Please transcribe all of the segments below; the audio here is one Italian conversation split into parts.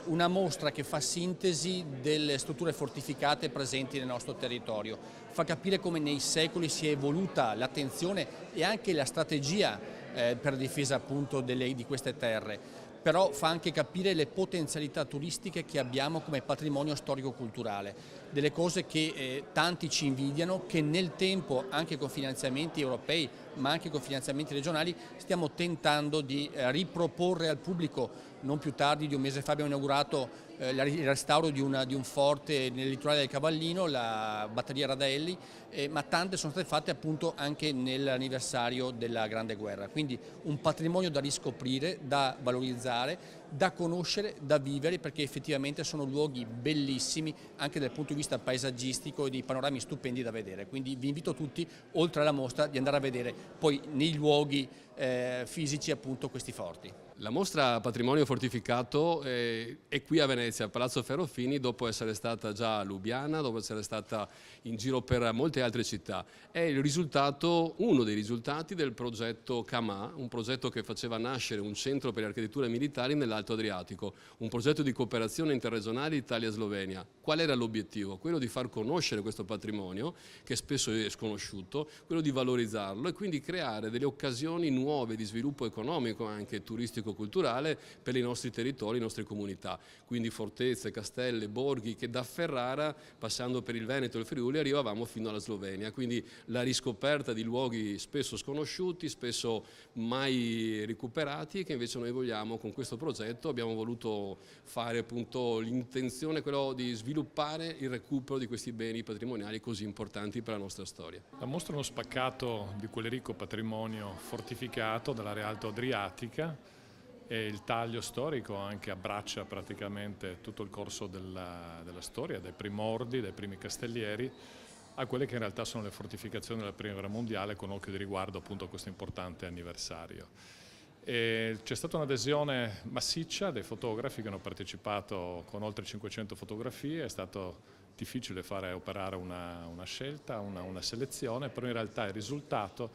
una mostra che fa sintesi delle strutture fortificate presenti nel nostro territorio, fa capire come nei secoli si è evoluta l'attenzione e anche la strategia per la difesa appunto di queste terre, però fa anche capire le potenzialità turistiche che abbiamo come patrimonio storico-culturale, delle cose che tanti ci invidiano, che nel tempo anche con finanziamenti europei ma anche con finanziamenti regionali stiamo tentando di riproporre al pubblico. Non più tardi di un mese fa abbiamo inaugurato il restauro di un forte nel litorale del Cavallino, la batteria Radelli, ma tante sono state fatte appunto anche nell'anniversario della Grande Guerra, quindi un patrimonio da riscoprire, da valorizzare, da conoscere, da vivere, perché effettivamente sono luoghi bellissimi anche dal punto di vista paesaggistico e di panorami stupendi da vedere, quindi vi invito tutti oltre alla mostra di andare a vedere poi nei luoghi fisici appunto questi forti. La mostra Patrimonio Fortificato è qui a Venezia, a Palazzo Ferrofini, dopo essere stata già a Lubiana, dopo essere stata in giro per molte altre città. È il risultato, uno dei risultati del progetto CAMA, un progetto che faceva nascere un centro per le architetture militari nell'Alto Adriatico, un progetto di cooperazione interregionale Italia-Slovenia. Qual era l'obiettivo? Quello di far conoscere questo patrimonio, che spesso è sconosciuto, quello di valorizzarlo e quindi creare delle occasioni nuove di sviluppo economico, anche turistico-culturale, per i nostri territori, le nostre comunità. Quindi fortezze, castelli, borghi, che da Ferrara, passando per il Veneto e il Friuli, arrivavamo fino alla Slovenia. Quindi la riscoperta di luoghi spesso sconosciuti, spesso mai recuperati, che invece noi vogliamo con questo progetto. Abbiamo voluto fare appunto l'intenzione, quello di sviluppare il recupero di questi beni patrimoniali così importanti per la nostra storia. La mostra è uno spaccato di quel ricco patrimonio fortificato dell'area alto adriatica e il taglio storico anche abbraccia praticamente tutto il corso della storia, dai primordi, dai primi castellieri, a quelle che in realtà sono le fortificazioni della Prima Guerra Mondiale, con occhio di riguardo appunto a questo importante anniversario. C'è stata un'adesione massiccia dei fotografi che hanno partecipato con oltre 500 fotografie, è stato difficile operare una scelta, una selezione, però in realtà il risultato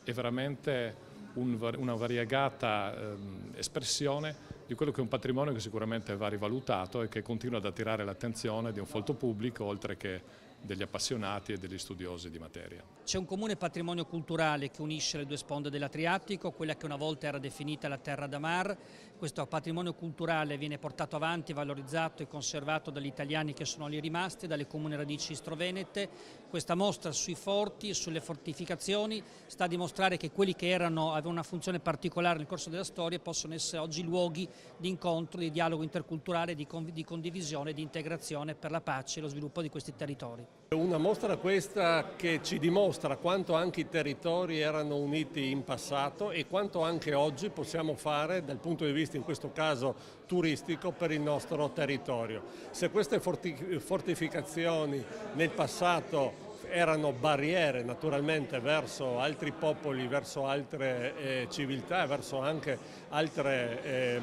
è veramente una variegata espressione di quello che è un patrimonio che sicuramente va rivalutato e che continua ad attirare l'attenzione di un folto pubblico, oltre che degli appassionati e degli studiosi di materia. C'è un comune patrimonio culturale che unisce le due sponde dell'Adriatico, quella che una volta era definita la Terra da Mar. Questo patrimonio culturale viene portato avanti, valorizzato e conservato dagli italiani che sono lì rimasti, dalle comuni radici istrovenete. Questa mostra sui forti e sulle fortificazioni sta a dimostrare che quelli che avevano una funzione particolare nel corso della storia possono essere oggi luoghi di incontro, di dialogo interculturale, di condivisione, di integrazione per la pace e lo sviluppo di questi territori. Una mostra questa che ci dimostra quanto anche i territori erano uniti in passato e quanto anche oggi possiamo fare dal punto di vista in questo caso turistico per il nostro territorio. Se queste fortificazioni nel passato erano barriere naturalmente verso altri popoli, verso altre civiltà, verso anche altre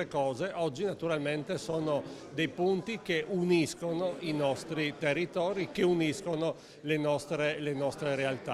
cose, oggi naturalmente sono dei punti che uniscono i nostri territori, che uniscono le nostre realtà.